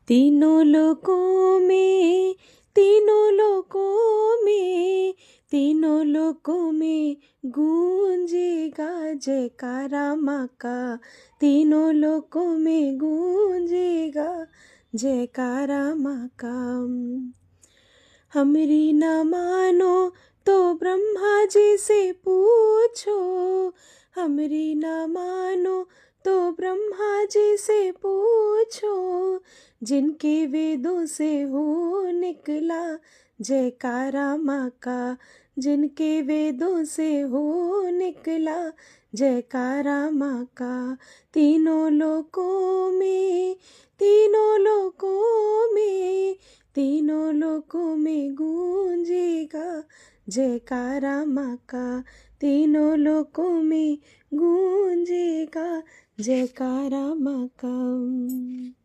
तीनों लोकों में, तीनों लोकों में, तीनों लोकों में गूंजेगा जयकारा माँ का। तीनों लोकों में गूंजेगा जयकारा माँ का। हमरी न मानो तो ब्रह्मा जी से पूछो, हमरी न मानो तो ब्रह्मा जी से पूछो, जिनके वेदों से हो निकला जयकारा माँ का। जिनके वेदों से हो निकला जयकारा माँ का। तीनों लोकों में, तीनों लोकों में, तीनों लोकों में गूंजेगा जयकारा माँ का। तीनों लोकों में गूंजेगा जयकारा माँ का।